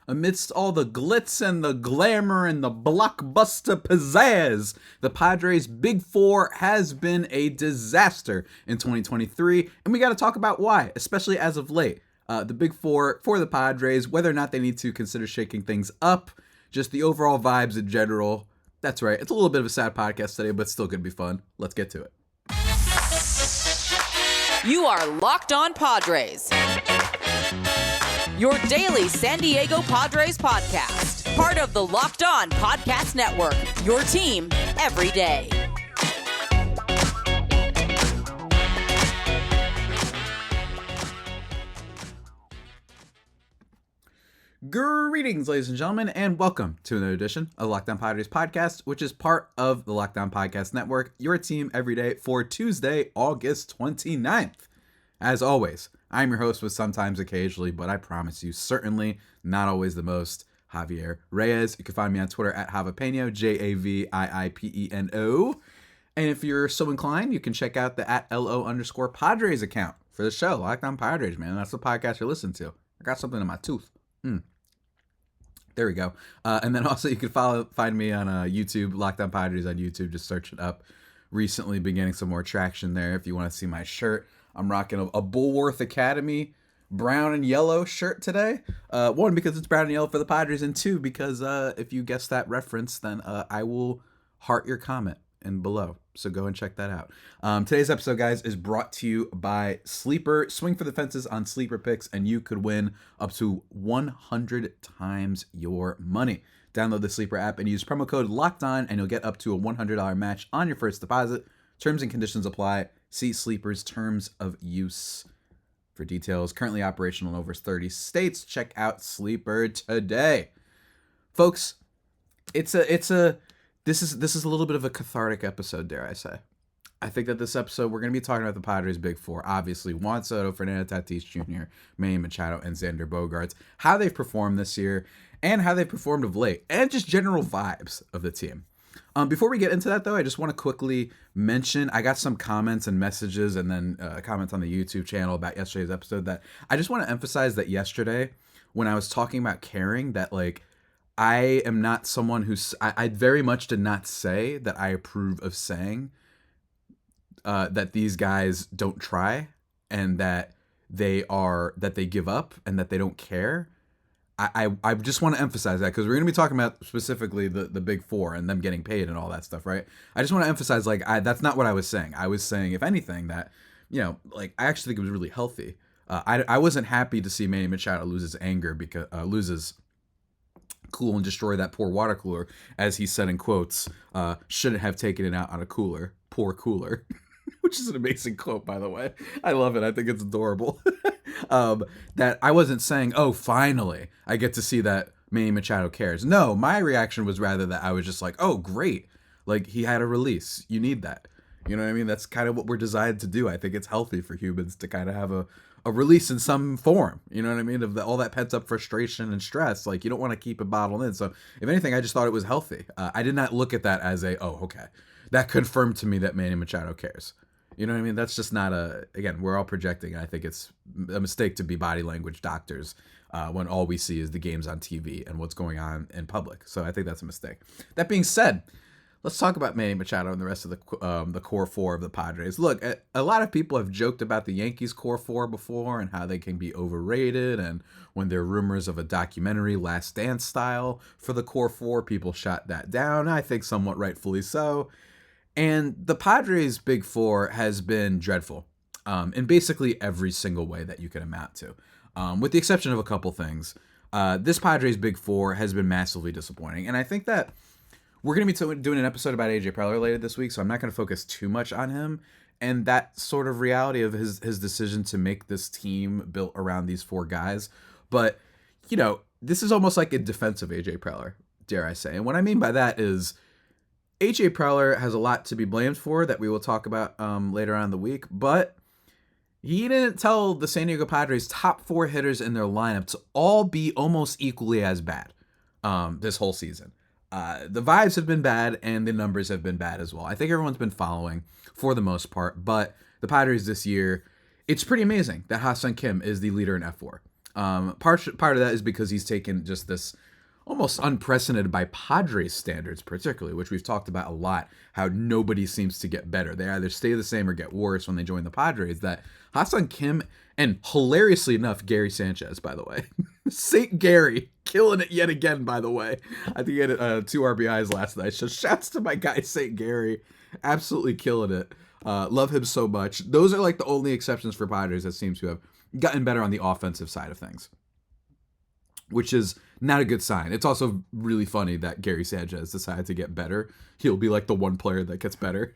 Amidst all the glitz and the glamour and the blockbuster pizzazz, the Padres' Big Four has been a disaster in 2023, and we got to talk about why, especially as of late. The Big Four for the Padres, whether or not they need to consider shaking things up, just the overall vibes in general. That's right, it's a little bit of a sad podcast today, but still going to be fun. Let's get to it. You are Locked On Padres, your daily San Diego Padres podcast. Part of the Locked On Podcast Network, your team every day. Greetings, ladies and gentlemen, and welcome to another edition of the Locked On Padres podcast, which is part of the Locked On Podcast Network, your team every day for Tuesday, August 29th. As always, I'm your host with sometimes occasionally, but I promise you, certainly not always the most, Javier Reyes. You can find me on Twitter at Javipeno, Javiiipeno. And if you're so inclined, you can check out the at LO_Padres account for the show, Locked On Padres, man. That's the podcast you're listening to. I got something in my tooth. There we go. And then also you can find me on YouTube, Locked On Padres on YouTube. Just search it up. Recently been getting some more traction there. If you want to see my shirt, I'm rocking a Bullworth Academy brown and yellow shirt today. One, because it's brown and yellow for the Padres, and two, because if you guess that reference, then I will heart your comment in below. So go and check that out. Today's episode, guys, is brought to you by Sleeper. Swing for the fences on Sleeper picks, and you could win up to 100 times your money. Download the Sleeper app and use promo code LOCKEDON, and you'll get up to a $100 match on your first deposit. Terms and conditions apply. See Sleeper's terms of use for details. Currently operational in over 30 states. Check out Sleeper today, folks. This is a little bit of a cathartic episode, dare I say. I think that this episode, we're going to be talking about the Padres' Big Four. Obviously, Juan Soto, Fernando Tatis Jr., Manny Machado, and Xander Bogaerts. How they've performed this year, and how they've performed of late, and just general vibes of the team. Before we get into that, though, I just want to quickly mention, I got some comments and messages and then comments on the YouTube channel about yesterday's episode that I just want to emphasize that yesterday, when I was talking about caring, that, like, I am not someone who's, I very much did not say that I approve of saying that these guys don't try and that they give up and that they don't care. I just want to emphasize that because we're going to be talking about specifically the Big Four and them getting paid and all that stuff, right? I just want to emphasize, like, that's not what I was saying. I was saying, if anything, that, you know, like, I actually think it was really healthy. I wasn't happy to see Manny Machado lose his anger because loses cool and destroy that poor water cooler, as he said in quotes, shouldn't have taken it out on a cooler, poor cooler. Which is an amazing quote, by the way. I love it. I think it's adorable. That I wasn't saying, oh, finally, I get to see that Manny Machado cares. No, my reaction was rather that I was just like, oh, great. Like, he had a release. You need that. You know what I mean? That's kind of what we're designed to do. I think it's healthy for humans to kind of have a release in some form. You know what I mean? Of all that pent up frustration and stress. Like, you don't want to keep it bottled in. So, if anything, I just thought it was healthy. I did not look at that as oh, okay. That confirmed to me that Manny Machado cares. You know what I mean? That's just not again, we're all projecting. And I think it's a mistake to be body language doctors when all we see is the games on TV and what's going on in public. So I think that's a mistake. That being said, let's talk about Manny Machado and the rest of the core four of the Padres. Look, a lot of people have joked about the Yankees core four before and how they can be overrated. And when there are rumors of a documentary, Last Dance style, for the core four, people shot that down. I think somewhat rightfully so. And the Padres' Big Four has been dreadful in basically every single way that you can amount to, with the exception of a couple things. This Padres' Big Four has been massively disappointing. And I think that we're going to be doing an episode about AJ Preller later this week, so I'm not going to focus too much on him and that sort of reality of his decision to make this team built around these four guys. But, you know, this is almost like a defense of AJ Preller, dare I say. And what I mean by that is, AJ Preller has a lot to be blamed for that we will talk about later on in the week, but he didn't tell the San Diego Padres top four hitters in their lineup to all be almost equally as bad this whole season. The vibes have been bad and the numbers have been bad as well. I think everyone's been following for the most part, but the Padres this year, it's pretty amazing that Ha-Seong is the leader in F4. Part of that is because he's taken just this almost unprecedented by Padres standards, particularly, which we've talked about a lot, how nobody seems to get better. They either stay the same or get worse when they join the Padres. That Ha-Seong Kim, and hilariously enough, Gary Sanchez, by the way. St. Gary, killing it yet again, by the way. I think he had 2 RBIs last night. So shouts to my guy, St. Gary. Absolutely killing it. Love him so much. Those are like the only exceptions for Padres that seems to have gotten better on the offensive side of things, which is not a good sign. It's also really funny that Gary Sanchez decided to get better. He'll be like the one player that gets better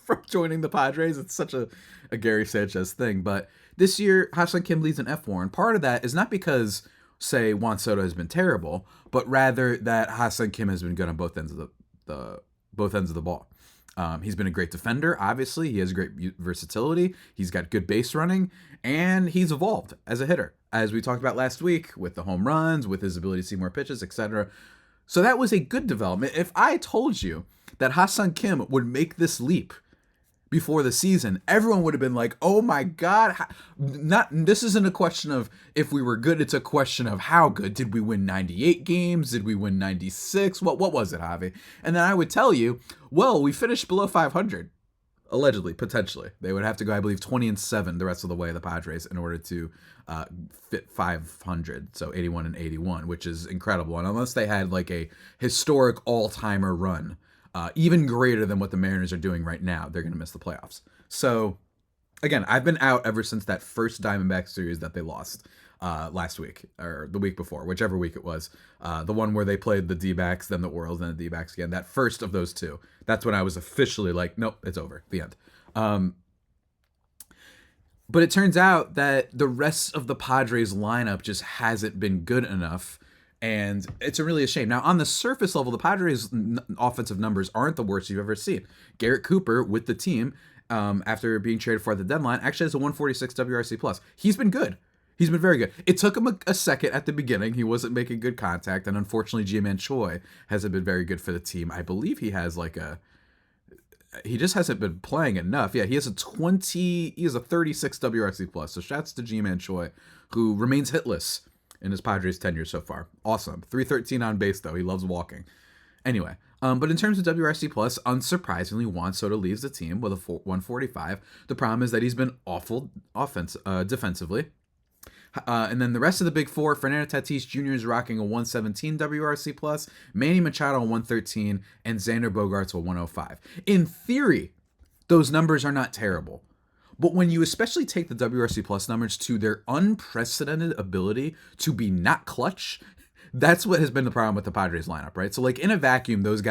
from joining the Padres. It's such a Gary Sanchez thing. But this year, Ha-Seong Kim leads an F4, and part of that is not because, say, Juan Soto has been terrible, but rather that Ha-Seong Kim has been good on both ends of the ball. He's been a great defender, obviously. He has great versatility. He's got good base running, and he's evolved as a hitter, as we talked about last week, with the home runs, with his ability to see more pitches, etc. So that was a good development. If I told you that Ha-Seong Kim would make this leap before the season, everyone would have been like, oh my God. This isn't a question of if we were good. It's a question of how good. Did we win 98 games? Did we win 96? What was it, Javi? And then I would tell you, well, we finished below 500. Allegedly, potentially. They would have to go, I believe, 20-7 the rest of the way, the Padres, in order to fit 500. So 81-81, which is incredible. And unless they had like a historic all-timer run, even greater than what the Mariners are doing right now, they're going to miss the playoffs. So, again, I've been out ever since that first Diamondback series that they lost last week, or the week before, whichever week it was. The one where they played the D-backs, then the Orioles, then the D-backs again. That first of those two. That's when I was officially like, nope, it's over. The end. But it turns out that the rest of the Padres lineup just hasn't been good enough. And it's really a shame. Now, on the surface level, the Padres' offensive numbers aren't the worst you've ever seen. Garrett Cooper, with the team, after being traded for at the deadline, actually has a 146 WRC+. He's been good. He's been very good. It took him a second at the beginning. He wasn't making good contact, and unfortunately, Ji-Man Choi hasn't been very good for the team. I believe he has he just hasn't been playing enough. Yeah, he has a 36 WRC+. So shouts to Ji-Man Choi, who remains hitless in his Padres tenure so far. Awesome. 313 on base, though. He loves walking. Anyway, but in terms of WRC+, unsurprisingly, Juan Soto leaves the team with a 145. The problem is that he's been awful defensively. And then the rest of the big four, Fernando Tatis Jr. is rocking a 117 WRC+, Manny Machado a 113, and Xander Bogaerts a 105. In theory, those numbers are not terrible. But when you especially take the WRC plus numbers to their unprecedented ability to be not clutch, that's what has been the problem with the Padres lineup, right? So like in a vacuum, those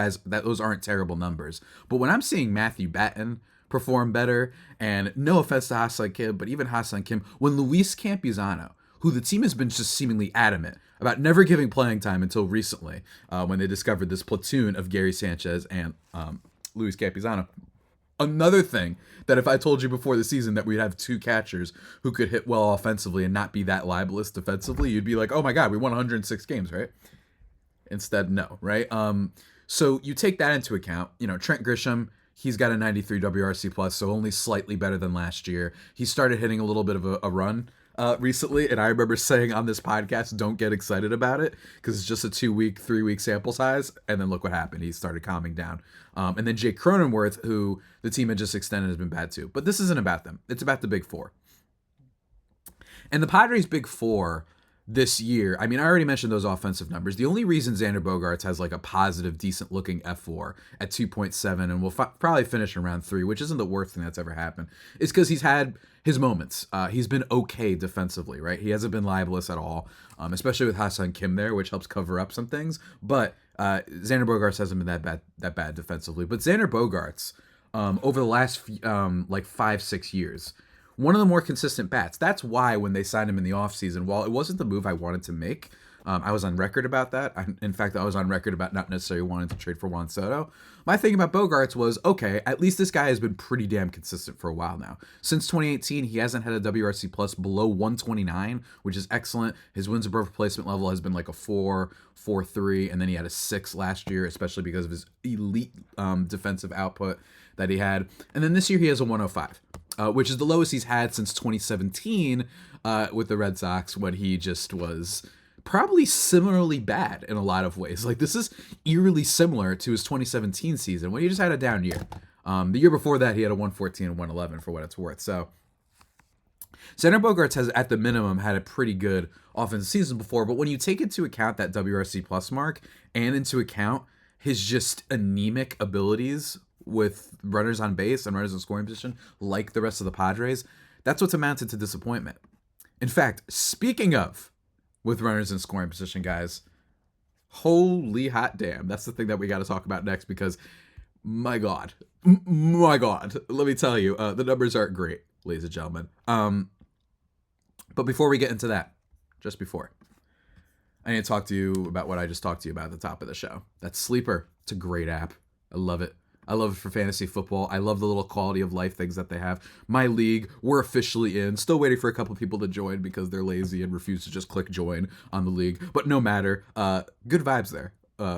aren't terrible numbers. But when I'm seeing Matthew Batten perform better, and no offense to Ha-Seong Kim, but even Ha-Seong Kim, when Luis Campusano, who the team has been just seemingly adamant about never giving playing time until recently, when they discovered this platoon of Gary Sanchez and Luis Campusano. Another thing that if I told you before the season that we'd have 2 catchers who could hit well offensively and not be that libelous defensively, you'd be like, oh my God, we won 106 games, right? Instead, no, right? So you take that into account. Trent Grisham, he's got a 93 WRC plus, so only slightly better than last year. He started hitting a little bit of a run recently, and I remember saying on this podcast, don't get excited about it because it's just a 2-week, 3-week sample size, and then look what happened. He started calming down. And then Jake Cronenworth, who the team had just extended, has been bad too. But this isn't about them. It's about the big four. And the Padres' big four this year, I mean, I already mentioned those offensive numbers. The only reason Xander Bogaerts has like a positive, decent-looking F4 at 2.7 and will probably finish around 3, which isn't the worst thing that's ever happened, is because he's had his moments. He's been okay defensively, right? He hasn't been libelous at all, especially with Ha-Seong Kim there, which helps cover up some things. But Xander Bogaerts hasn't been that bad defensively. But Xander Bogaerts, over the last 5-6 years, one of the more consistent bats. That's why when they signed him in the offseason, while it wasn't the move I wanted to make, I was on record about that. In fact, I was on record about not necessarily wanting to trade for Juan Soto. My thing about Bogaerts was, okay, at least this guy has been pretty damn consistent for a while now. Since 2018, he hasn't had a WRC plus below 129, which is excellent. His wins above replacement level has been like a 4, 4.3, and then he had a 6 last year, especially because of his elite defensive output that he had. And then this year he has a 105. which is the lowest he's had since 2017 with the Red Sox, when he just was probably similarly bad in a lot of ways. Like, this is eerily similar to his 2017 season when he just had a down year. The year before that, he had a 114 and 111 for what it's worth. So Xander Bogaerts has, at the minimum, had a pretty good offensive season before, but when you take into account that WRC plus mark and into account his just anemic abilities with runners on base and runners in scoring position, like the rest of the Padres, that's what's amounted to disappointment. In fact, speaking of with runners in scoring position, guys, holy hot damn, that's the thing that we got to talk about next, because my God, let me tell you, the numbers aren't great, ladies and gentlemen. But before we get into that, just before, I need to talk to you about what I just talked to you about at the top of the show. That's Sleeper. It's a great app. I love it. I love it for fantasy football. I love the little quality of life things that they have. My league, we're officially in. Still waiting for a couple people to join because they're lazy and refuse to just click join on the league. But no matter, good vibes there.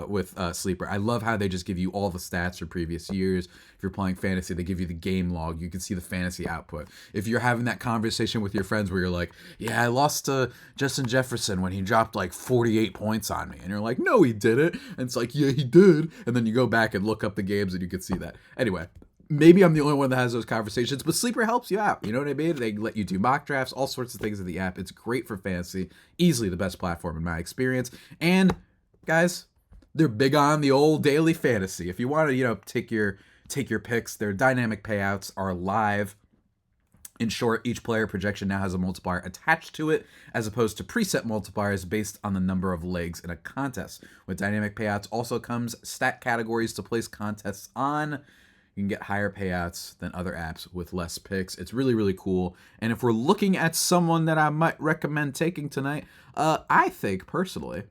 With Sleeper. I love how they just give you all the stats for previous years. If you're playing fantasy, they give you the game log. You can see the fantasy output. If you're having that conversation with your friends where you're like, yeah, I lost to Justin Jefferson when he dropped like 48 points on me. And you're like, no, he didn't. And it's like, yeah, he did. And then you go back and look up the games and you can see that. Anyway, maybe I'm the only one that has those conversations, but Sleeper helps you out. You know what I mean? They let you do mock drafts, all sorts of things in the app. It's great for fantasy. Easily the best platform in my experience. And guys, they're big on the old daily fantasy. If you want to, take your picks, their dynamic payouts are live. In short, each player projection now has a multiplier attached to it, as opposed to preset multipliers based on the number of legs in a contest. With dynamic payouts also comes stat categories to place contests on. You can get higher payouts than other apps with less picks. It's really, really cool. And if we're looking at someone that I might recommend taking tonight, I think personally,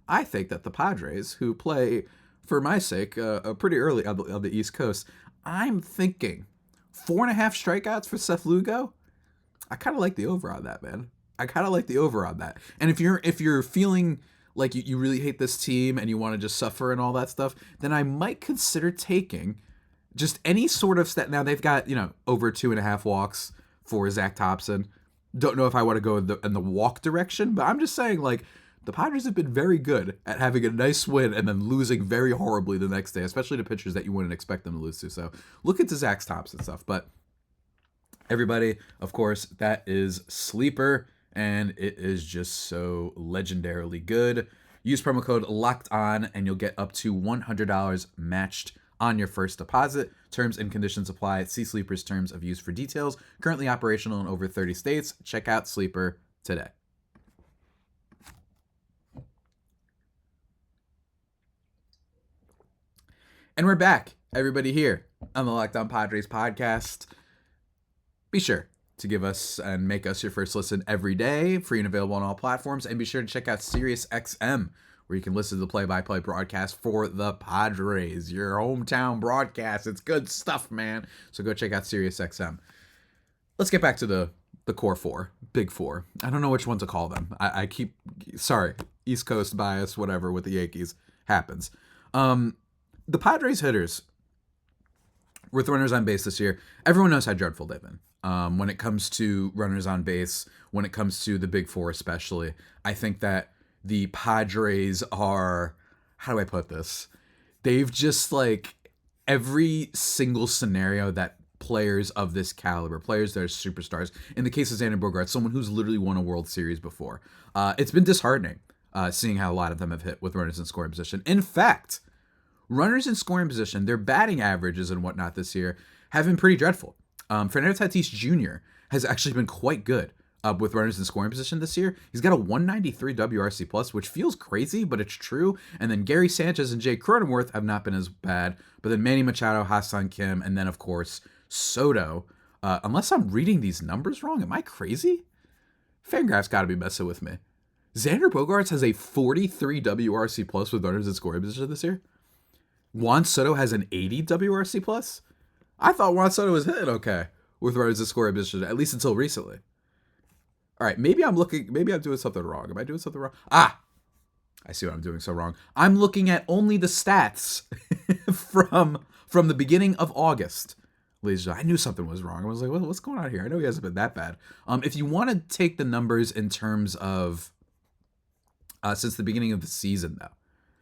I think that the Padres, who play, for my sake, pretty early on the East Coast, I'm thinking 4.5 strikeouts for Seth Lugo. I kind of like the over on that, man. And if you're feeling like you really hate this team and you want to just suffer and all that stuff, then I might consider taking just any sort of stat. Now, they've got, over 2.5 walks for Zach Thompson. Don't know if I want to go in the walk direction, but I'm just saying, like, the Padres have been very good at having a nice win and then losing very horribly the next day, especially to pitchers that you wouldn't expect them to lose to. So look into Zach Thompson stuff. But everybody, of course, that is Sleeper, and it is just so legendarily good. Use promo code LOCKEDON, and you'll get up to $100 matched on your first deposit. Terms and conditions apply. See Sleeper's terms of use for details. Currently operational in over 30 states. Check out Sleeper today. And we're back, everybody, here on the Locked On Padres podcast. Be sure to give us and make us your first listen every day, free and available on all platforms. And be sure to check out SiriusXM, where you can listen to the play-by-play broadcast for the Padres, your hometown broadcast. It's good stuff, man. So go check out SiriusXM. Let's get back to the core four, big four. I don't know which one to call them. I keep, sorry, East Coast bias, whatever, with the Yankees happens. The Padres hitters with runners on base this year, everyone knows how dreadful they've been. When it comes to runners on base, when it comes to the big four especially, I think that the Padres are, how do I put this? They've just, like, every single scenario that players of this caliber, players that are superstars, in the case of Xander Bogaerts, someone who's literally won a World Series before, it's been disheartening seeing how a lot of them have hit with runners in scoring position. In fact, runners in scoring position, their batting averages and whatnot this year have been pretty dreadful. Fernando Tatis Jr. has actually been quite good with runners in scoring position this year. He's got a 193 WRC plus, which feels crazy, but it's true. And then Gary Sanchez and Jay Cronenworth have not been as bad. But then Manny Machado, Ha-Seong Kim, and then, of course, Soto. Unless I'm reading these numbers wrong, am I crazy? Fangraphs got to be messing with me. Xander Bogaerts has a 43 WRC plus with runners in scoring position this year. Juan Soto has an 80 WRC plus. I thought Juan Soto was hitting okay with runners in scoring position, at least until recently. All right, maybe I'm doing something wrong. Am I doing something wrong? I see what I'm doing so wrong. I'm looking at only the stats from the beginning of August ladies and gentlemen. I knew something was wrong. I was like, what's going on here? I know he hasn't been that bad. If you want to take the numbers in terms of since the beginning of the season, though,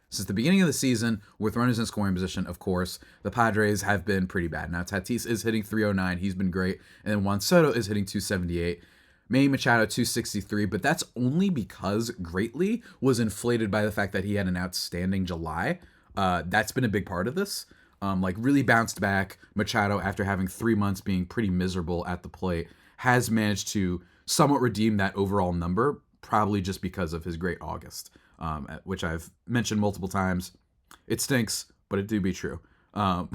since the beginning of the season, with runners in scoring position, of course, the Padres have been pretty bad. Now, Tatis is hitting 309. He's been great. And then Juan Soto is hitting 278. Manny Machado 263, but that's only because greatly was inflated by the fact that he had an outstanding July. That's been a big part of this. Really bounced back. Machado, after having 3 months being pretty miserable at the plate, has managed to somewhat redeem that overall number, probably just because of his great August, which I've mentioned multiple times. It stinks, but it do be true when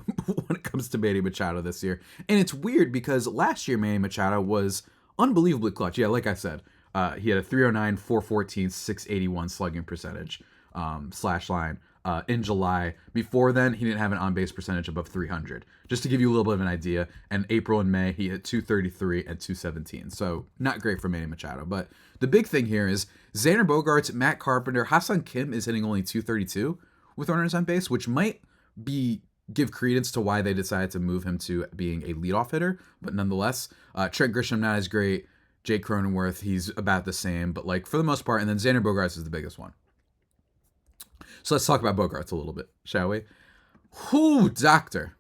it comes to Manny Machado this year. And it's weird because last year Manny Machado was unbelievably clutch. Yeah, like I said, he had a 309, 414, 681 slugging percentage slash line in July. Before then, he didn't have an on-base percentage above 300. Just to give you a little bit of an idea, and April and May, he hit 233 and 217. So not great for Manny Machado. But the big thing here is Xander Bogaerts, Matt Carpenter, Ha-Seong Kim is hitting only 232 with runners on base, which might give credence to why they decided to move him to being a leadoff hitter. But nonetheless, Trent Grisham not as great. Jake Cronenworth, he's about the same. But for the most part, and then Xander Bogaerts is the biggest one. So let's talk about Bogaerts a little bit, shall we? Who doctor?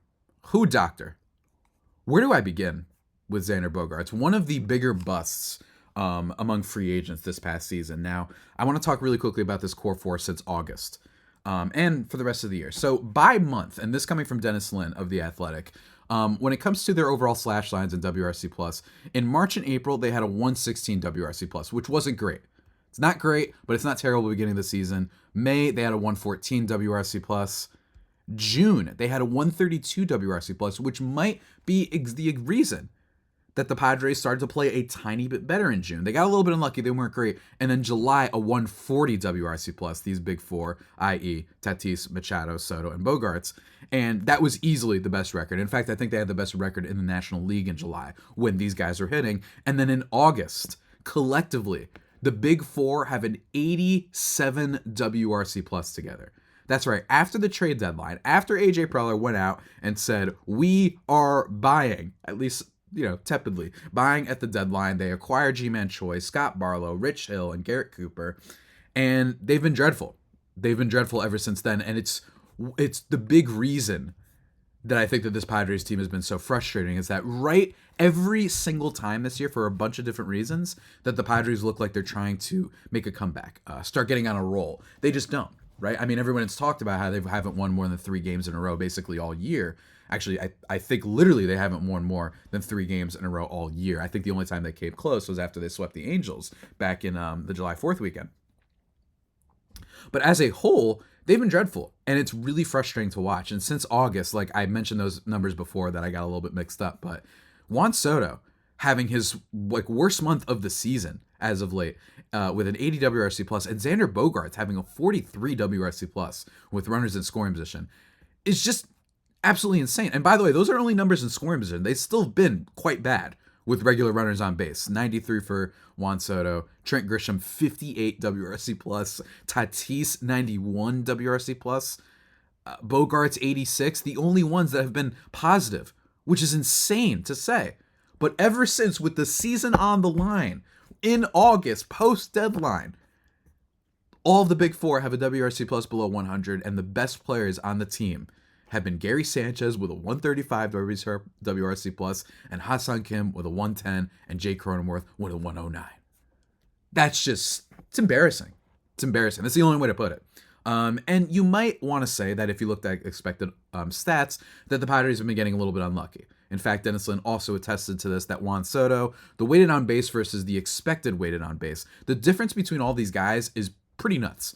Where do I begin with Xander Bogaerts? One of the bigger busts among free agents this past season. Now, I want to talk really quickly about this core four since August. And for the rest of the year. So by month, and this coming from Dennis Lin of The Athletic, when it comes to their overall slash lines and WRC+, in March and April, they had a 116 WRC+, which wasn't great. It's not great, but it's not terrible at the beginning of the season. May, they had a 114 WRC+. June, they had a 132 WRC+, which might be the reason that the Padres started to play a tiny bit better in June. They got a little bit unlucky. They weren't great. And then July, a 140 WRC+, these big four, i.e. Tatis, Machado, Soto, and Bogaerts. And that was easily the best record. In fact, I think they had the best record in the National League in July when these guys are hitting. And then in August, collectively, the big four have an 87 WRC+ together. That's right. After the trade deadline, after AJ Preller went out and said, we are buying, at least tepidly, buying at the deadline. They acquired G-Man Choi, Scott Barlow, Rich Hill, and Garrett Cooper, and they've been dreadful. They've been dreadful ever since then, and it's the big reason that I think that this Padres team has been so frustrating is that right every single time this year, for a bunch of different reasons, that the Padres look like they're trying to make a comeback, start getting on a roll. They just don't, right? I mean, everyone has talked about how they haven't won more than 3 games in a row basically all year. Actually, I think literally they haven't won more than 3 games in a row all year. I think the only time they came close was after they swept the Angels back in the July 4th weekend. But as a whole, they've been dreadful, and it's really frustrating to watch. And since August, I mentioned those numbers before that I got a little bit mixed up, but Juan Soto having his worst month of the season as of late with an 80 WRC+, and Xander Bogaerts having a 43 WRC+ with runners in scoring position is just absolutely insane. And by the way, those are only numbers in scoring position. They've still been quite bad with regular runners on base. 93 for Juan Soto, Trent Grisham 58 WRC+, Tatis 91 WRC+, Bogaerts 86, the only ones that have been positive, which is insane to say. But ever since, with the season on the line, in August, post-deadline, all of the big four have a WRC+ below 100, and the best players on the team have been Gary Sanchez with a 135 WRC+, and Ha-Seong Kim with a 110, and Jake Cronenworth with a 109. That's just, it's embarrassing. It's embarrassing. That's the only way to put it. And you might want to say that if you looked at expected stats, that the Padres have been getting a little bit unlucky. In fact, Dennis Lin also attested to this, that Juan Soto, the weighted on base versus the expected weighted on base, the difference between all these guys is pretty nuts.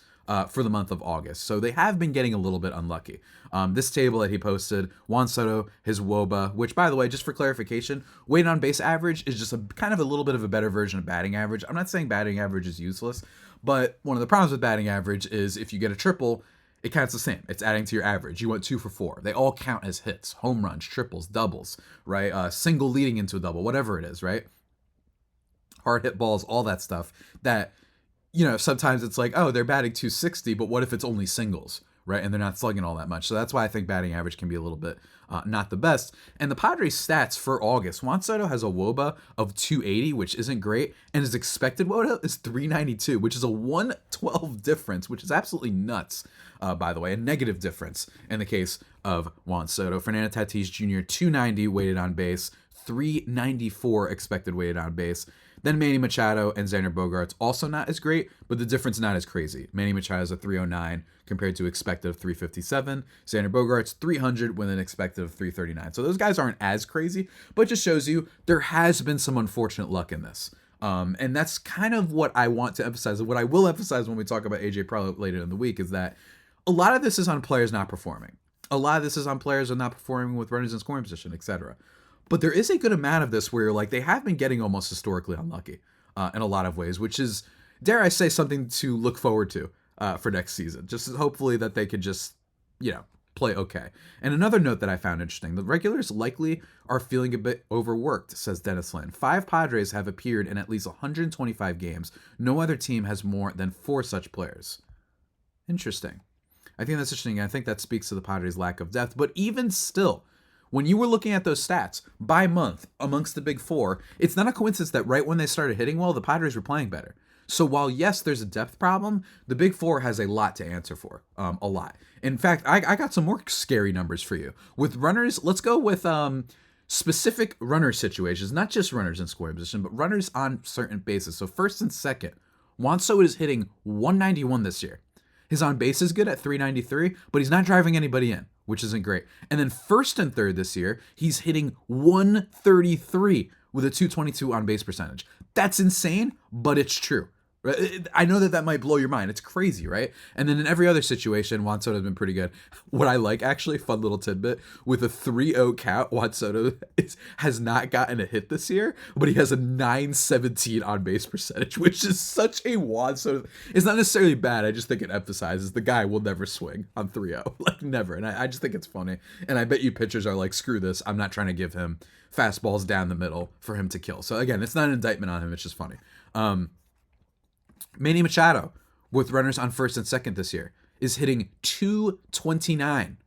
For the month of August. So they have been getting a little bit unlucky. This table that he posted, Juan Soto, his WOBA, which, by the way, just for clarification, weighted on base average is just a kind of a little bit of a better version of batting average. I'm not saying batting average is useless, but one of the problems with batting average is if you get a triple, it counts the same. It's adding to your average. You went 2 for 4. They all count as hits, home runs, triples, doubles, right? Single leading into a double, whatever it is, right? Hard hit balls, all that stuff that, sometimes it's like, oh, they're batting 260, but what if it's only singles, right? And they're not slugging all that much. So that's why I think batting average can be a little bit not the best. And the Padres stats for August, Juan Soto has a WOBA of 280, which isn't great. And his expected WOBA is 392, which is a 112 difference, which is absolutely nuts, by the way. A negative difference in the case of Juan Soto. Fernando Tatis Jr., 290 weighted on base, 394 expected weighted on base. Then Manny Machado and Xander Bogaerts also not as great, but the difference not as crazy. Manny Machado is a 309 compared to expected of 357. Xander Bogaerts 300 with an expected of 339. So those guys aren't as crazy, but just shows you there has been some unfortunate luck in this. And that's kind of what I want to emphasize. And what I will emphasize when we talk about AJ Preller later in the week is that a lot of this is on players not performing. A lot of this is on players who are not performing with runners in scoring position, etc. But there is a good amount of this where like they have been getting almost historically unlucky in a lot of ways, which is, dare I say, something to look forward to for next season. Just hopefully that they could just, play okay. And another note that I found interesting, the regulars likely are feeling a bit overworked, says Dennis Lynn. 5 Padres have appeared in at least 125 games. No other team has more than 4 such players. Interesting. I think that's interesting. I think that speaks to the Padres' lack of depth. But even still, when you were looking at those stats by month amongst the big 4, it's not a coincidence that right when they started hitting well, the Padres were playing better. So while, yes, there's a depth problem, the big 4 has a lot to answer for, a lot. In fact, I got some more scary numbers for you. With runners, let's go with specific runner situations, not just runners in scoring position, but runners on certain bases. So first and second, Juan Soto is hitting 191 this year. His on base is good at 393, but he's not driving anybody in, which isn't great. And then first and third this year, he's hitting 133 with a 222 on base percentage. That's insane, but it's true. I know that might blow your mind. It's crazy, right? And then in every other situation, Juan Soto has been pretty good. What I like, actually, fun little tidbit, with a 3-0 count, Juan Soto has not gotten a hit this year, but he has a 917 on base percentage, which is such a Juan Soto. It's not necessarily bad. I just think it emphasizes the guy will never swing on 3-0, like never. And I just think it's funny. And I bet you pitchers are like, screw this. I'm not trying to give him fastballs down the middle for him to kill. So again, it's not an indictment on him. It's just funny. Manny Machado, with runners on first and second this year, is hitting 229.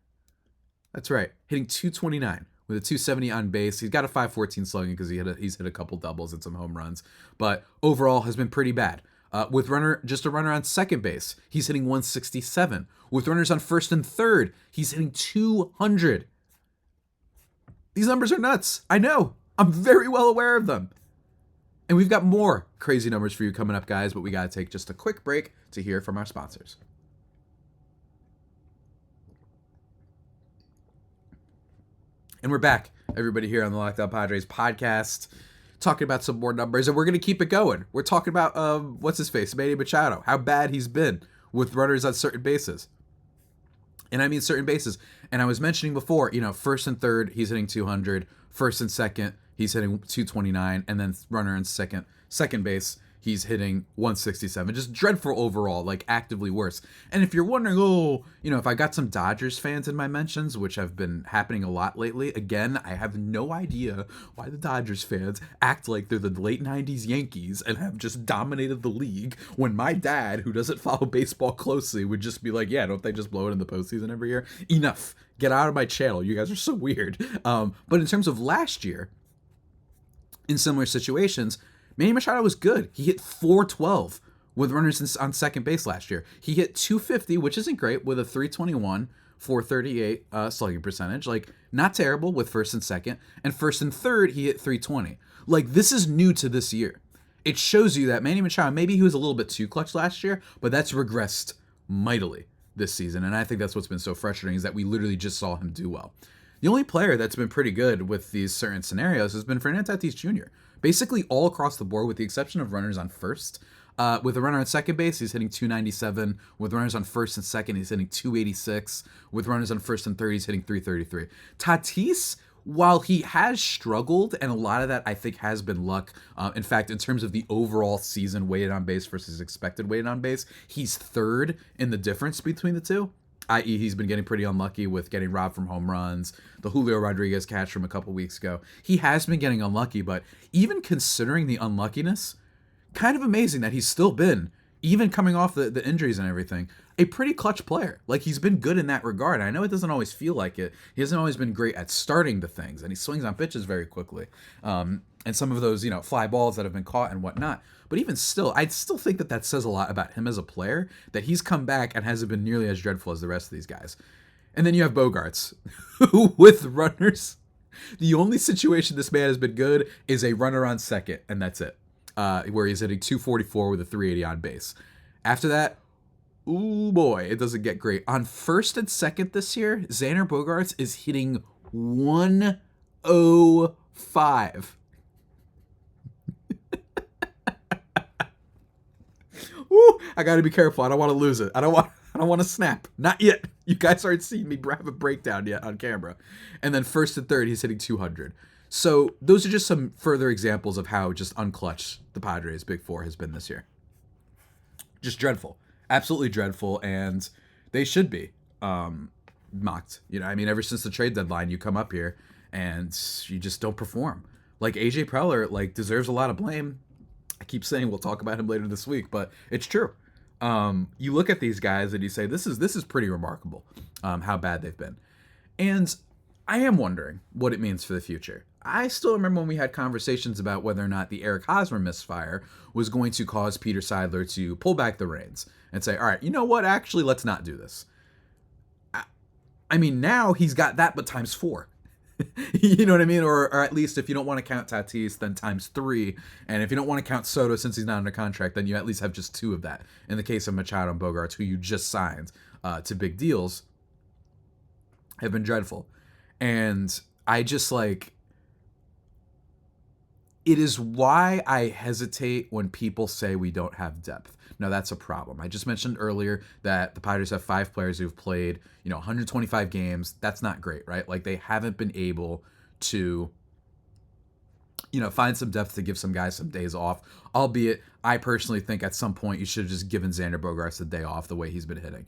That's right, hitting 229 with a 270 on base. He's got a 514 slugging because he's hit a couple doubles and some home runs, but overall has been pretty bad. With just a runner on second base, he's hitting 167. With runners on first and third, he's hitting 200. These numbers are nuts. I know. I'm very well aware of them. And we've got more crazy numbers for you coming up, guys, but we got to take just a quick break to hear from our sponsors. And we're back, everybody, here on the Locked On Padres podcast, talking about some more numbers, and we're going to keep it going. We're talking about, what's-his-face, Manny Machado, how bad he's been with runners on certain bases. And I mean certain bases. And I was mentioning before, first and third, he's hitting 200. First and second, he's hitting 229, and then runner in second base, he's hitting 167. Just dreadful overall, like actively worse. And if you're wondering, if I got some Dodgers fans in my mentions, which have been happening a lot lately, again, I have no idea why the Dodgers fans act like they're the late 90s Yankees and have just dominated the league, when my dad, who doesn't follow baseball closely, would just be like, yeah, don't they just blow it in the postseason every year? Enough. Get out of my channel. You guys are so weird. But in terms of last year, in similar situations, Manny Machado was good. He hit 412 with runners on second base last year. He hit 250, which isn't great, with a 321, 438 slugging percentage. Like, not terrible with first and second. And first and third, he hit 320. Like, this is new to this year. It shows you that Manny Machado, maybe he was a little bit too clutch last year, but that's regressed mightily this season. And I think that's what's been so frustrating, is that we literally just saw him do well. The only player that's been pretty good with these certain scenarios has been Fernando Tatis Jr. Basically all across the board, with the exception of runners on first. With a runner on second base, he's hitting 297. With runners on first and second, he's hitting 286. With runners on first and third, he's hitting 333. Tatis, while he has struggled, and a lot of that I think has been luck, in fact, in terms of the overall season weighted on base versus expected weighted on base, he's third in the difference between the two. I.e., he's been getting pretty unlucky with getting robbed from home runs, the Julio Rodriguez catch from a couple weeks ago. He has been getting unlucky, but even considering the unluckiness, kind of amazing that he's still been even coming off the injuries and everything, a pretty clutch player. Like, he's been good in that regard. I know it doesn't always feel like it. He hasn't always been great at starting the things, and he swings on pitches very quickly. And some of those, fly balls that have been caught and whatnot. But even still, I still think that says a lot about him as a player, that he's come back and hasn't been nearly as dreadful as the rest of these guys. And then you have Bogaerts, who, with runners, the only situation this man has been good is a runner on second, and that's it. Where he's hitting 244 with a 380 on base. After that, ooh boy, it doesn't get great. On first and second this year, Xander Bogaerts is hitting 105. Ooh, I got to be careful. I don't want to lose it. I don't want to snap. Not yet. You guys aren't seeing me have a breakdown yet on camera. And then first and third, he's hitting 200. So those are just some further examples of how just unclutched the Padres' Big Four has been this year. Just dreadful. Absolutely dreadful. And they should be mocked. Ever since the trade deadline, you come up here and you just don't perform. Like, AJ Preller, deserves a lot of blame. I keep saying we'll talk about him later this week, but it's true. You look at these guys and you say, this is pretty remarkable, how bad they've been. And I am wondering what it means for the future. I still remember when we had conversations about whether or not the Eric Hosmer misfire was going to cause Peter Seidler to pull back the reins and say, all right, you know what? Actually, let's not do this. Now he's got that, but times 4. You know what I mean? Or at least if you don't want to count Tatis, then times 3. And if you don't want to count Soto since he's not under contract, then you at least have just 2 of that. In the case of Machado and Bogaerts, who you just signed to big deals, have been dreadful. And I just it is why I hesitate when people say we don't have depth. Now, that's a problem. I just mentioned earlier that the Padres have 5 players who've played, 125 games. That's not great, right? They haven't been able to, find some depth to give some guys some days off. Albeit, I personally think at some point you should have just given Xander Bogaerts a day off the way he's been hitting.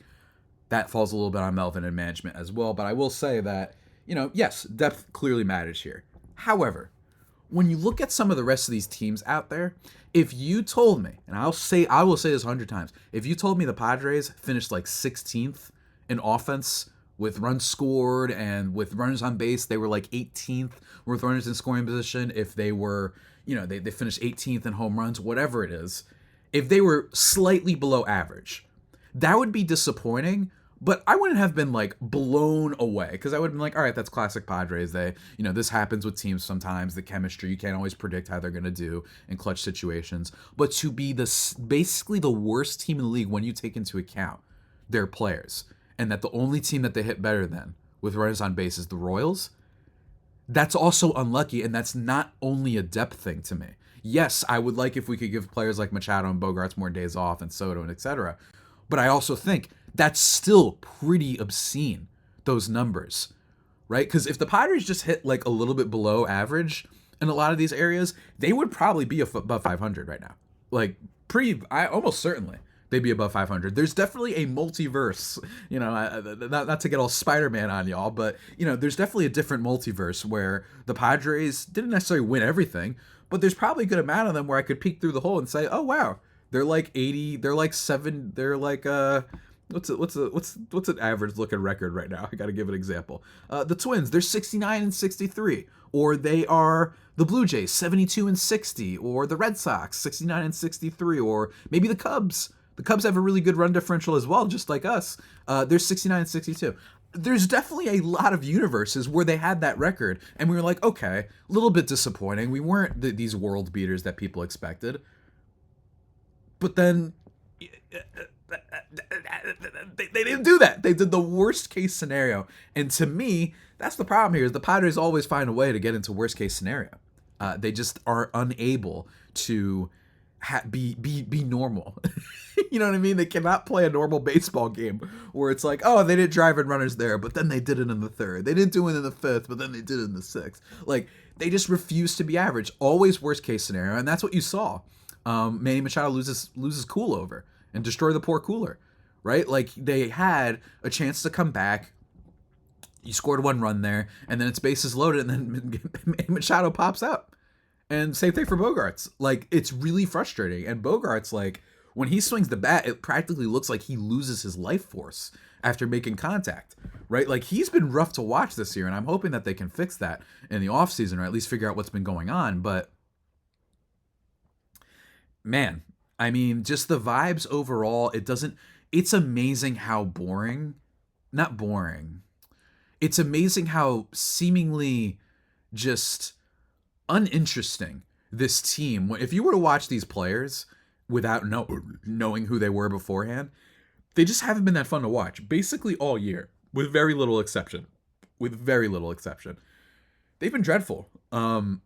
That falls a little bit on Melvin and management as well. But I will say that, yes, depth clearly matters here. However, when you look at some of the rest of these teams out there, if you told me, and I will say this 100 times, if you told me the Padres finished 16th in offense with runs scored and with runners on base, they were 18th with runners in scoring position. If they were, they finished 18th in home runs, whatever it is, if they were slightly below average, that would be disappointing. But I wouldn't have been blown away, because I would have been all right, that's classic Padres. They, this happens with teams sometimes. The chemistry, you can't always predict how they're going to do in clutch situations. But to be basically the worst team in the league when you take into account their players, and that the only team that they hit better than with runners on base is the Royals, that's also unlucky, and that's not only a depth thing to me. Yes, I would like if we could give players like Machado and Bogaerts more days off, and Soto and etc. But I also think that's still pretty obscene, those numbers, right? Because if the Padres just hit a little bit below average in a lot of these areas, they would probably be above 500 right now. Almost certainly they'd be above 500. There's definitely a multiverse, not to get all Spider-Man on y'all, but, there's definitely a different multiverse where the Padres didn't necessarily win everything, but there's probably a good amount of them where I could peek through the hole and say, oh, wow, they're 80, they're 7, they're what's an average looking record right now? I got to give an example. The Twins, they're 69 and 63, or they are the Blue Jays, 72 and 60, or the Red Sox, 69 and 63, or maybe the Cubs. The Cubs have a really good run differential as well, just like us. They're 69 and 62. There's definitely a lot of universes where they had that record, and we were like, okay, a little bit disappointing. We weren't these world beaters that people expected. But then they didn't do that. They did the worst case scenario. And to me, that's the problem here, is the Padres always find a way to get into worst case scenario. They just are unable to be normal. You know what I mean? They cannot play a normal baseball game where it's they didn't drive in runners there, but then they did it in the 3rd. They didn't do it in the 5th, but then they did it in the 6th. They just refuse to be average. Always worst case scenario. And that's what you saw. Manny Machado loses cool over and destroy the poor cooler, right? They had a chance to come back. You scored 1 run there, and then it's bases loaded, and then Machado pops out. And same thing for Bogaerts. It's really frustrating. And Bogaerts, When he swings the bat, it practically looks like he loses his life force after making contact, right? Like, he's been rough to watch this year, and I'm hoping that they can fix that in the offseason, or at least figure out what's been going on. But man, I mean, just the vibes overall, it's amazing how not boring. It's amazing how seemingly just uninteresting this team. If you were to watch these players without knowing who they were beforehand, they just haven't been that fun to watch basically all year, with very little exception. They've been dreadful. And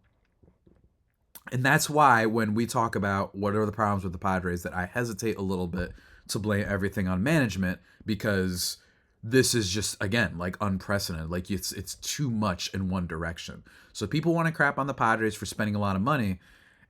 that's why when we talk about what are the problems with the Padres, that I hesitate a little bit to blame everything on management, because this is just, again, like, unprecedented. Like, it's too much in one direction. So people want to crap on the Padres for spending a lot of money,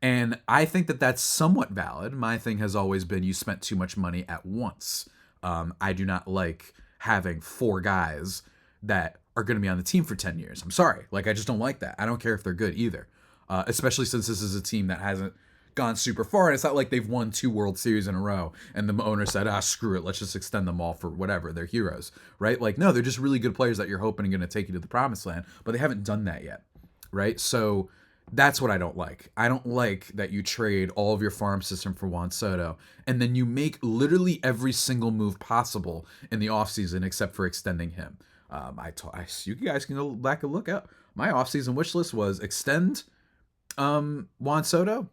and I think that that's somewhat valid. My thing has always been, you spent too much money at once. I do not like having 4 guys that are going to be on the team for 10 years. I'm sorry. Like, I just don't like that. I don't care if they're good either. Especially since this is a team that hasn't gone super far, and it's not like they've won 2 World Series in a row and the owner said, screw it, let's just extend them all for whatever, they're heroes, right? Like, no, they're just really good players that you're hoping are going to take you to the promised land, but they haven't done that yet, right? So that's what I don't like. I don't like that you trade all of your farm system for Juan Soto, and then you make literally every single move possible in the offseason except for extending him. You guys can go back and look up. My offseason wish list was extend Juan Soto,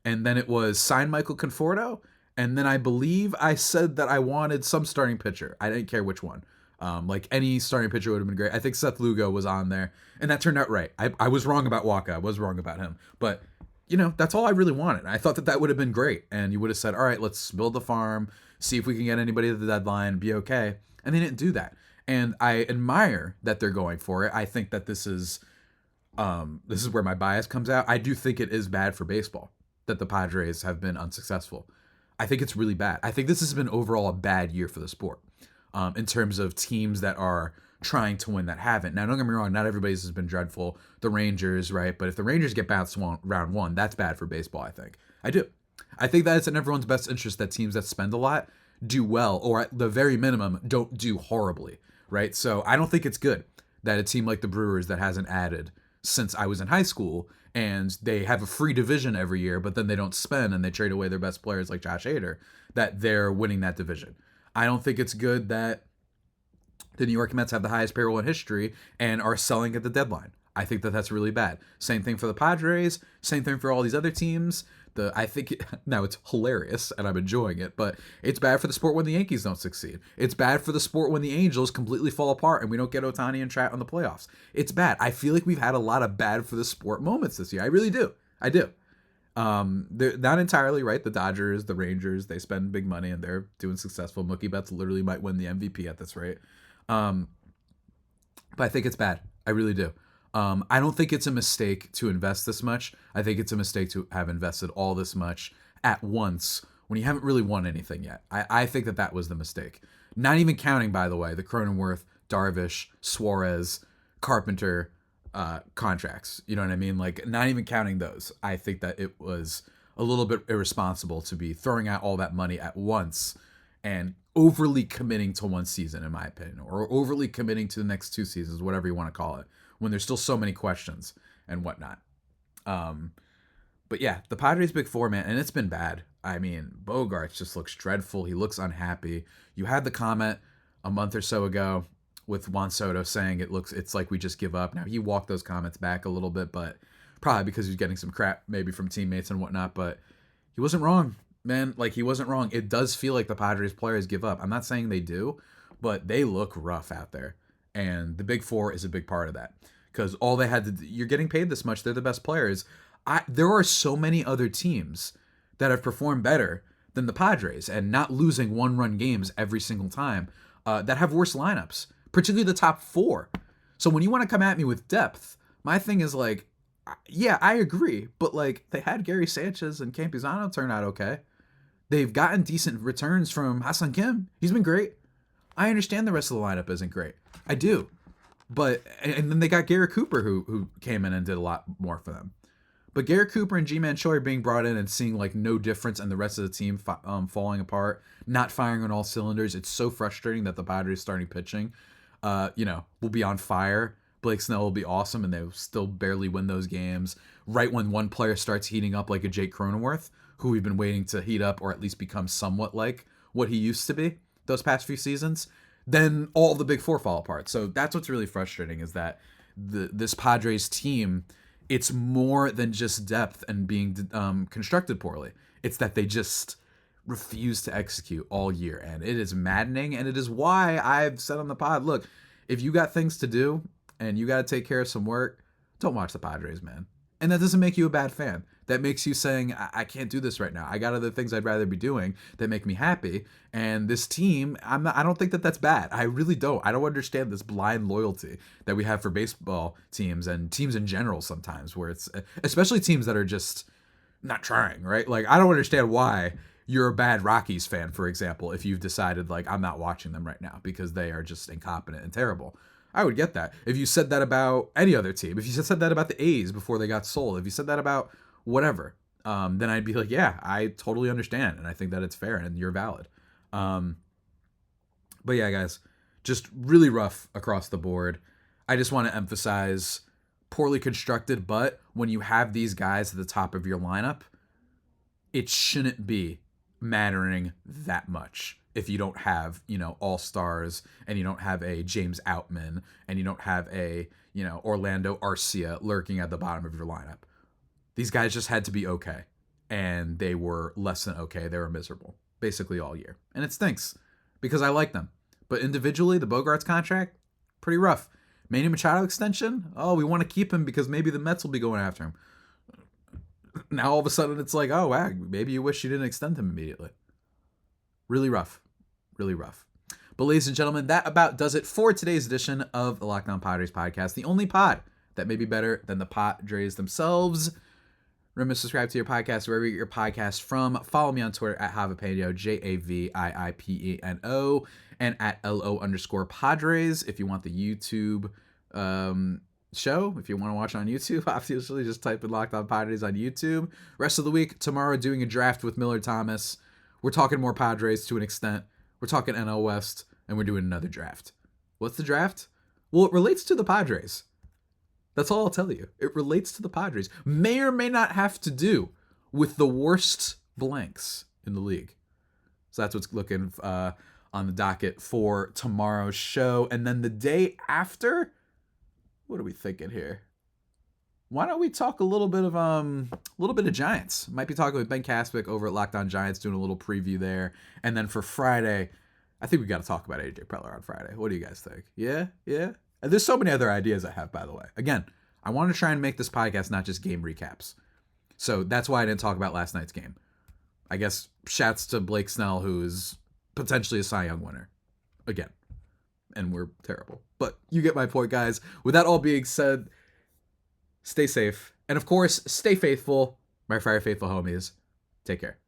and then it was sign Michael Conforto, and then I believe I said that I wanted some starting pitcher. I didn't care which one. Like, any starting pitcher would have been great. I think Seth Lugo was on there, and that turned out right. I was wrong about Waka. I was wrong about him. But, that's all I really wanted. I thought that would have been great, and you would have said, all right, let's build the farm, see if we can get anybody at the deadline, be okay. And they didn't do that. And I admire that they're going for it. I think that this is where my bias comes out. I do think it is bad for baseball that the Padres have been unsuccessful. I think it's really bad. I think this has been overall a bad year for the sport, in terms of teams that are trying to win that haven't. Now, don't get me wrong, not everybody's has been dreadful. The Rangers, right? But if the Rangers get bounced round 1, that's bad for baseball, I think. I do. I think that it's in everyone's best interest that teams that spend a lot do well, or at the very minimum, don't do horribly, right? So I don't think it's good that a team like the Brewers that hasn't added since I was in high school, and they have a free division every year, but then they don't spend and they trade away their best players like Josh Hader, that they're winning that division. I don't think it's good that the New York Mets have the highest payroll in history and are selling at the deadline. I think that that's really bad. Same thing for the Padres. Same thing for all these other teams. I think now it's hilarious and I'm enjoying it, but it's bad for the sport when the Yankees don't succeed. It's bad for the sport when the Angels completely fall apart and we don't get Ohtani and Trout in the playoffs. It's bad. I feel like we've had a lot of bad for the sport moments this year. I really do. I do. They're not entirely right. The Dodgers, the Rangers, they spend big money and they're doing successful. Mookie Betts literally might win the MVP at this rate. But I think it's bad. I really do. I don't think it's a mistake to invest this much. I think it's a mistake to have invested all this much at once when you haven't really won anything yet. I think that was the mistake. Not even counting, by the way, the Cronenworth, Darvish, Suarez, Carpenter contracts. You know what I mean? Like, not even counting those. I think that it was a little bit irresponsible to be throwing out all that money at once and overly committing to one season, in my opinion, or overly committing to the next 2 seasons, whatever you want to call it, when there's still so many questions and whatnot. But yeah, the Padres Big Four, man, and it's been bad. I mean, Bogaerts just looks dreadful. He looks unhappy. You had the comment a month or so ago with Juan Soto saying it's like we just give up. Now, he walked those comments back a little bit, but probably because he was getting some crap maybe from teammates and whatnot, but he wasn't wrong, man. Like, he wasn't wrong. It does feel like the Padres players give up. I'm not saying they do, but they look rough out there. And the Big Four is a big part of that, because all they had to do, you're getting paid this much, they're the best players. There are so many other teams that have performed better than the Padres and not losing 1-run games every single time, that have worse lineups, particularly the top 4. So when you want to come at me with depth, my thing is like, yeah, I agree, but like, they had Gary Sanchez and Campuzano turn out okay. They've gotten decent returns from Ha-Seong Kim. He's been great. I understand the rest of the lineup isn't great. I do. And then they got Garrett Cooper who came in and did a lot more for them. But Garrett Cooper and G-Man Choi being brought in and seeing like no difference and the rest of the team falling apart, not firing on all cylinders. It's so frustrating that the Padres starting pitching, will be on fire. Blake Snell will be awesome and they'll still barely win those games. Right when one player starts heating up like a Jake Cronenworth, who we've been waiting to heat up or at least become somewhat like what he used to be those past few seasons, then all the big four fall apart. So that's what's really frustrating is that this Padres team, it's more than just depth and being constructed poorly. It's that they just refuse to execute all year. And it is maddening. And it is why I've said on the pod, look, if you got things to do and you got to take care of some work, don't watch the Padres, man. And that doesn't make you a bad fan. That makes you saying, I can't do this right now. I got other things I'd rather be doing that make me happy. And this team, I don't think that that's bad. I really don't. I don't understand this blind loyalty that we have for baseball teams and teams in general sometimes, where it's, especially teams that are just not trying, right? Like, I don't understand why you're a bad Rockies fan, for example, if you've decided, like, I'm not watching them right now because they are just incompetent and terrible. I would get that. If you said that about any other team, if you said that about the A's before they got sold, if you said that about whatever, then I'd be like, yeah, I totally understand. And I think that it's fair and you're valid. But yeah, guys, just really rough across the board. I just want to emphasize poorly constructed, but when you have these guys at the top of your lineup, it shouldn't be mattering that much. If you don't have, all-stars and you don't have a James Outman and you don't have a, Orlando Arcia lurking at the bottom of your lineup. These guys just had to be okay. And they were less than okay. They were miserable basically all year. And it stinks because I like them. But individually, the Bogaerts contract, pretty rough. Manny Machado extension, we want to keep him because maybe the Mets will be going after him. Now all of a sudden it's like, oh, wow, maybe you wish you didn't extend him immediately. Really rough. Really rough. But ladies and gentlemen, that about does it for today's edition of the Locked On Padres podcast, the only pod that may be better than the Padres themselves. Remember to subscribe to your podcast wherever you get your podcast from. Follow me on Twitter at Javipeno, JAVIIPENO, and at LO_Padres. If you want the YouTube show, if you want to watch on YouTube, obviously just type in Locked On Padres on YouTube. Rest of the week, tomorrow doing a draft with Miller Thomas. We're talking more Padres to an extent. We're talking NL West, and we're doing another draft. What's the draft? Well, it relates to the Padres. That's all I'll tell you. It relates to the Padres. May or may not have to do with the worst blanks in the league. So that's what's looking on the docket for tomorrow's show. And then the day after, what are we thinking here? Why don't we talk a little bit of Giants? Might be talking with Ben Caspick over at Locked On Giants, doing a little preview there. And then for Friday, I think we got to talk about AJ Preller on Friday. What do you guys think? Yeah? And there's so many other ideas I have, by the way. Again, I want to try and make this podcast not just game recaps. So that's why I didn't talk about last night's game. I guess shouts to Blake Snell, who is potentially a Cy Young winner. Again. And we're terrible. But you get my point, guys. With that all being said, stay safe. And of course, stay faithful, my Fire Faithful homies. Take care.